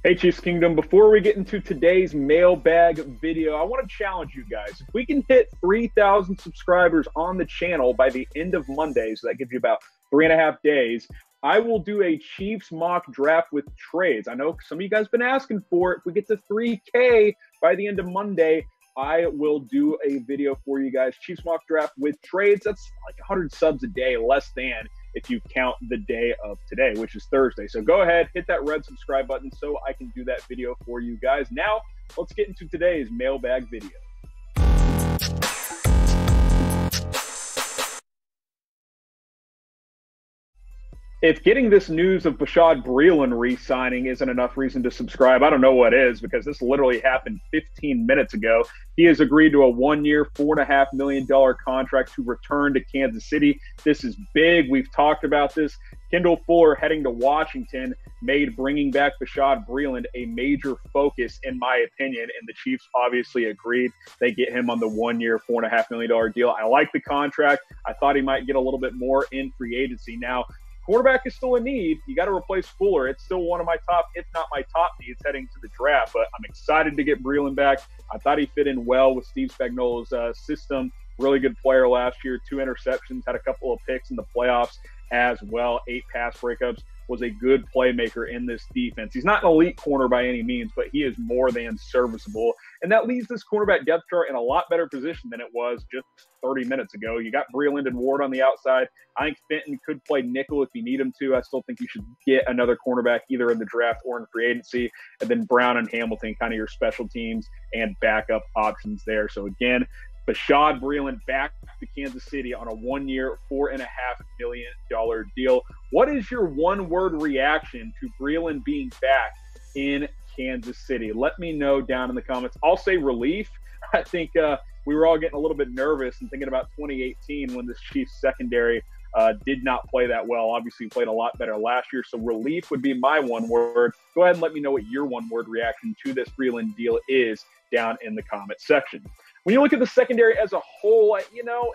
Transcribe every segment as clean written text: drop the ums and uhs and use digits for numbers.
Hey, Chiefs Kingdom, before we get into today's mailbag video, I want to challenge you guys. If we can hit 3,000 subscribers on the channel by the end of Monday, so that gives you about 3.5 days, I will do a Chiefs mock draft with trades. I know some of you guys have been asking for it. If we get to 3K by the end of Monday, I will do a video for you guys. Chiefs mock draft with trades. That's like 100 subs a day, less than if you count the day of today, which is Thursday. So go ahead, hit that red subscribe button so I can do that video for you guys. Now, let's get into today's mailbag video. If getting this news of Bashaud Breeland re-signing isn't enough reason to subscribe, I don't know what is, because this literally happened 15 minutes ago. He has agreed to a 1-year, $4.5 million contract to return to Kansas City. This is big. We've talked about this. Kendall Fuller heading to Washington made bringing back Bashaud Breeland a major focus, in my opinion, and the Chiefs obviously agreed. They get him on the 1-year, $4.5 million deal. I like the contract. I thought he might get a little bit more in free agency. Now, cornerback is still a need. You got to replace Fuller. It's still one of my top, if not my top needs heading to the draft, but I'm excited to get Breeland back. I thought he fit in well with Steve Spagnuolo's system. Really good player last year, 2 interceptions, had a couple of picks in the playoffs as well, 8 pass breakups, was a good playmaker in this defense. He's not an elite corner by any means, but he is more than serviceable. And that leaves this cornerback depth chart in a lot better position than it was just 30 minutes ago. You got Breeland and Ward on the outside. I think Fenton could play nickel if you need him to. I still think you should get another cornerback either in the draft or in free agency. And then Brown and Hamilton, kind of your special teams and backup options there. So again, Bashaud Breeland back to Kansas City on a 1-year, $4.5 million deal. What is your one-word reaction to Breeland being back in Kansas City? Let me know down in the comments. I'll say relief. I think we were all getting a little bit nervous and thinking about 2018 when this Chiefs secondary did not play that well. Obviously, played a lot better last year. So relief would be my one word. Go ahead and let me know what your one-word reaction to this Breeland deal is down in the comment section. When you look at the secondary as a whole, you know,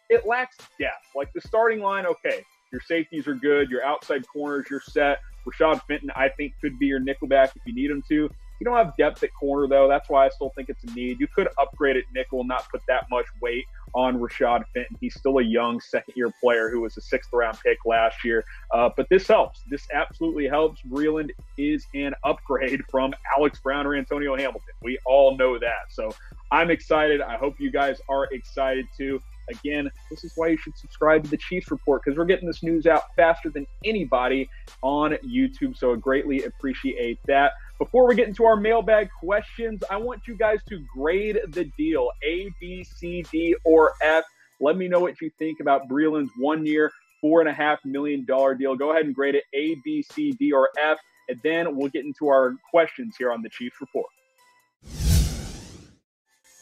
it lacks depth. Like the starting line, okay, your safeties are good. Your outside corners, you're set. Rashad Fenton, I think, could be your nickelback if you need him to. You don't have depth at corner, though. That's why I still think it's a need. You could upgrade at nickel and not put that much weight on Rashad Fenton. He's still a young second-year player who was a 6th-round pick last year. But this helps. This absolutely helps. Breeland is an upgrade from Alex Brown or Antonio Hamilton. We all know that. So I'm excited. I hope you guys are excited, too. Again, this is why you should subscribe to the Chiefs Report, because we're getting this news out faster than anybody on YouTube. So I greatly appreciate that. Before we get into our mailbag questions, I want you guys to grade the deal, A, B, C, D, or F. Let me know what you think about Breeland's 1-year, $4.5 million deal. Go ahead and grade it A, B, C, D, or F, and then we'll get into our questions here on the Chiefs Report.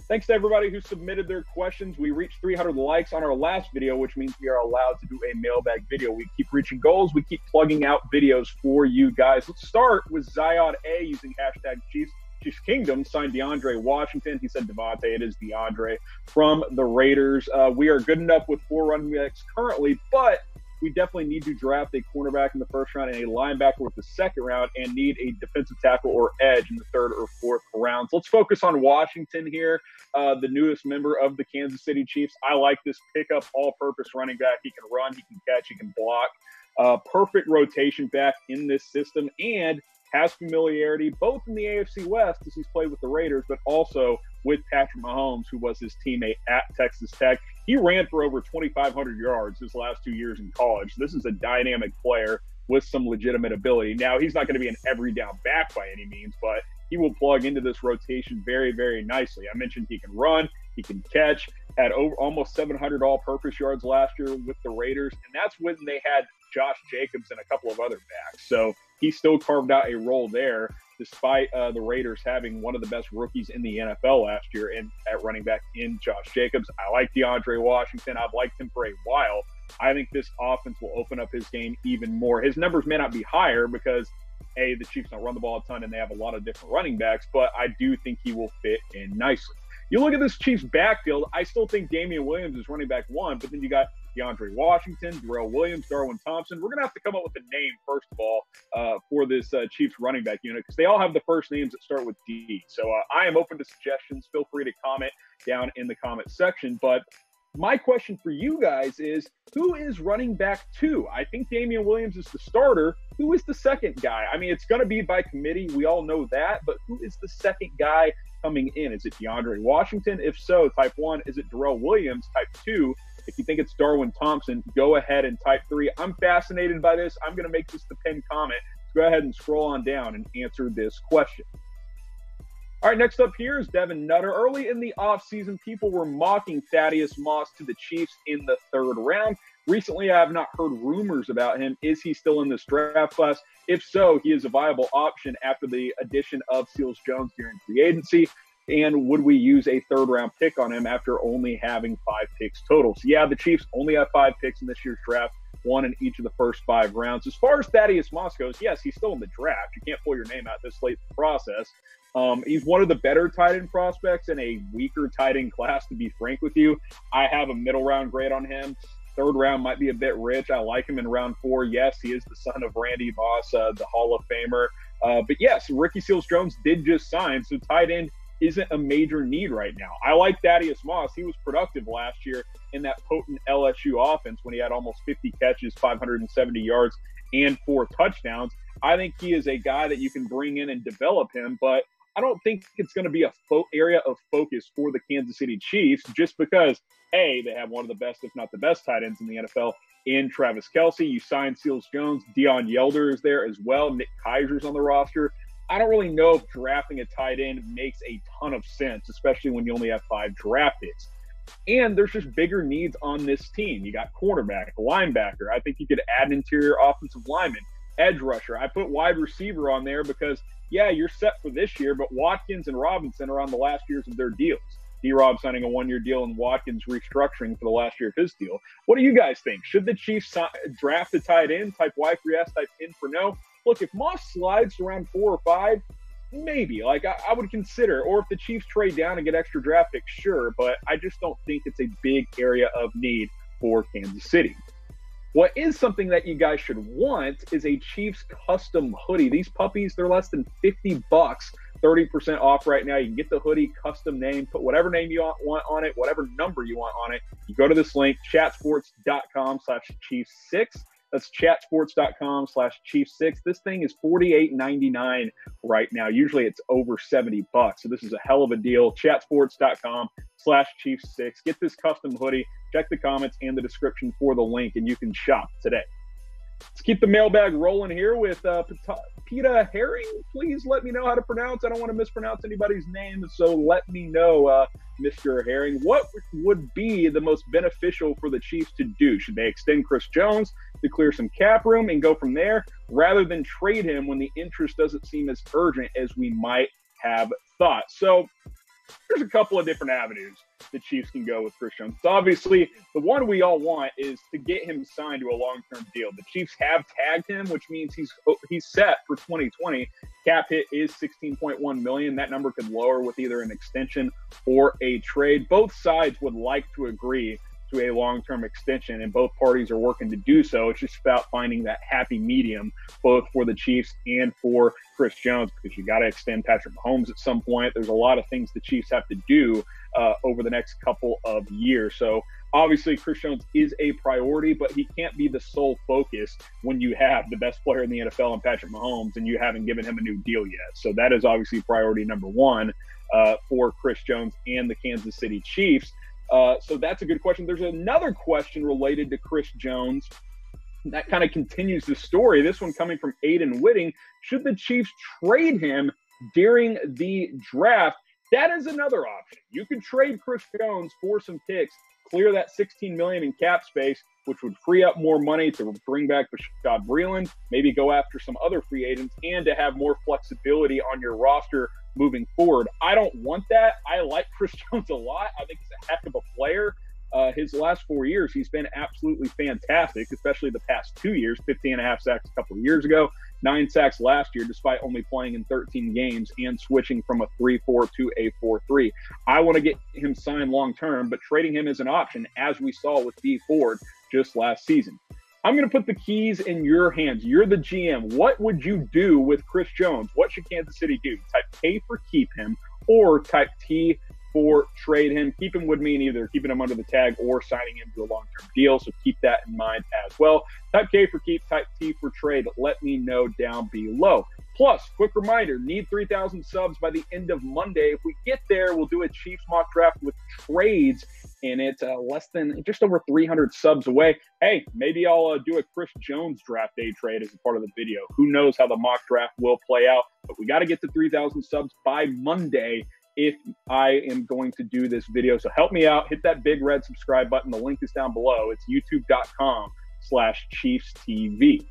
Thanks to everybody who submitted their questions. We reached 300 likes on our last video, which means we are allowed to do a mailbag video. We keep reaching goals. We keep plugging out videos for you guys. Let's start with Zion A using hashtag Chiefs Kingdom, signed DeAndre Washington. He said Devontae. It is DeAndre from the Raiders. We are good enough with 4 running backs currently, but we definitely need to draft a cornerback in the 1st round and a linebacker with the 2nd round, and need a defensive tackle or edge in the 3rd or 4th rounds. Let's focus on Washington here, the newest member of the Kansas City Chiefs. I like this pickup, all-purpose running back. He can run, he can catch, he can block. Perfect rotation back in this system, and has familiarity both in the AFC West, as he's played with the Raiders, but also with Patrick Mahomes, who was his teammate at Texas Tech. He ran for over 2,500 yards his last 2 years in college. This is a dynamic player with some legitimate ability. Now, he's not going to be an every down back by any means, but he will plug into this rotation very, very nicely. I mentioned he can run, he can catch, had almost 700 all-purpose yards last year with the Raiders, and that's when they had Josh Jacobs and a couple of other backs. So he still carved out a role there, despite the Raiders having one of the best rookies in the NFL last year at running back in Josh Jacobs. I like DeAndre Washington. I've liked him for a while. I think this offense will open up his game even more. His numbers may not be higher because, A, the Chiefs don't run the ball a ton and they have a lot of different running backs, but I do think he will fit in nicely. You look at this Chiefs backfield, I still think Damian Williams is running back 1, but then you got DeAndre Washington, Darrell Williams, Darwin Thompson. We're going to have to come up with a name, first of all, for this Chiefs running back unit, because they all have the first names that start with D. So I am open to suggestions. Feel free to comment down in the comment section. But my question for you guys is, who is running back 2? I think Damian Williams is the starter. Who is the second guy? I mean, it's going to be by committee. We all know that. But who is the second guy coming in? Is it DeAndre Washington? If so, type 1. Is it Darrell Williams? Type 2. If you think it's Darwin Thompson, go ahead and type 3. I'm fascinated by this. I'm going to make this the pinned comment. So go ahead and scroll on down and answer this question. All right, next up here is Devin Nutter. Early in the offseason, people were mocking Thaddeus Moss to the Chiefs in the 3rd round. Recently, I have not heard rumors about him. Is he still in this draft class? If so, he is a viable option after the addition of Seals-Jones during free agency. And would we use a 3rd-round pick on him after only having 5 picks total? So, yeah, the Chiefs only have 5 picks in this year's draft, 1 in each of the first 5 rounds. As far as Thaddeus Moss goes, yes, he's still in the draft. You can't pull your name out this late in the process. He's one of the better tight end prospects in a weaker tight end class, to be frank with you. I have a middle round grade on him. 3rd round might be a bit rich. I like him in round 4. Yes, he is the son of Randy Moss, the Hall of Famer. But yes, Ricky Seals-Jones did just sign, so tight end isn't a major need right now. I like Thaddeus Moss. He was productive last year in that potent LSU offense when he had almost 50 catches, 570 yards, and 4 touchdowns. I think he is a guy that you can bring in and develop him, but I don't think it's going to be a area of focus for the Kansas City Chiefs just because, A, they have one of the best, if not the best, tight ends in the NFL in Travis Kelce. You signed Seals-Jones. Deion Yelder is there as well. Nick Keiser's on the roster. I don't really know if drafting a tight end makes a ton of sense, especially when you only have 5 draft picks. And there's just bigger needs on this team. You got cornerback, linebacker. I think you could add an interior offensive lineman, edge rusher. I put wide receiver on there because, yeah, you're set for this year, but Watkins and Robinson are on the last years of their deals. D-Rob signing a 1-year deal and Watkins restructuring for the last year of his deal. What do you guys think? Should the Chiefs draft a tight end, type Y for yes, type in for no? Look, if Moss slides to around 4 or 5, maybe. Like, I would consider. Or if the Chiefs trade down and get extra draft picks, sure. But I just don't think it's a big area of need for Kansas City. What is something that you guys should want is a Chiefs custom hoodie. These puppies, they're less than $50, 30% off right now. You can get the hoodie, custom name, put whatever name you want on it, whatever number you want on it. You go to this link, chatsports.com/Chiefs6. That's chatsports.com/Chiefs6. This thing is $48.99 right now. Usually it's over $70. So this is a hell of a deal. Chatsports.com/Chiefs6. Get this custom hoodie. Check the comments and the description for the link, and you can shop today. Let's keep the mailbag rolling here with Peta Herring. Please let me know how to pronounce. I don't want to mispronounce anybody's name, so let me know, Mr. Herring. What would be the most beneficial for the Chiefs to do? Should they extend Chris Jones to clear some cap room and go from there, rather than trade him when the interest doesn't seem as urgent as we might have thought? So there's a couple of different avenues the Chiefs can go with Chris Jones. So obviously, the one we all want is to get him signed to a long-term deal. The Chiefs have tagged him, which means he's set for 2020. Cap hit is $16.1 million. That number could lower with either an extension or a trade. Both sides would like to agree to a long-term extension, and both parties are working to do so. It's just about finding that happy medium, both for the Chiefs and for Chris Jones, because you got to extend Patrick Mahomes at some point. There's a lot of things the Chiefs have to do over the next couple of years. So obviously Chris Jones is a priority, but he can't be the sole focus when you have the best player in the NFL in Patrick Mahomes and you haven't given him a new deal yet. So that is obviously priority number 1 for Chris Jones and the Kansas City Chiefs. So that's a good question. There's another question related to Chris Jones that kind of continues the story. This one coming from Aiden Whitting. Should the Chiefs trade him during the draft? That is another option. You could trade Chris Jones for some picks, clear that $16 million in cap space, which would free up more money to bring back Bashaud Breeland, maybe go after some other free agents, and to have more flexibility on your roster moving forward. I don't want that. I like Chris Jones a lot. I think he's a heck of a player. His last 4 years, he's been absolutely fantastic, especially the past 2 years, 15.5 sacks a couple of years ago, 9 sacks last year, despite only playing in 13 games and switching from a 3-4 to a 4-3. I want to get him signed long-term, but trading him is an option, as we saw with Dee Ford. just last season. I'm going to put the keys in your hands. You're the GM. What would you do with Chris Jones? What should Kansas City do? Type K for keep him or type T for trade him. Keep him would mean either keeping him under the tag or signing him to a long-term deal. So keep that in mind as well. Type K for keep, type T for trade. Let me know down below. Plus, quick reminder, need 3,000 subs by the end of Monday. If we get there, we'll do a Chiefs mock draft with trades, and it's just over 300 subs away. Hey, maybe I'll do a Chris Jones draft day trade as a part of the video. Who knows how the mock draft will play out, but we got to get to 3,000 subs by Monday if I am going to do this video. So help me out. Hit that big red subscribe button. The link is down below. It's youtube.com/ChiefsTV.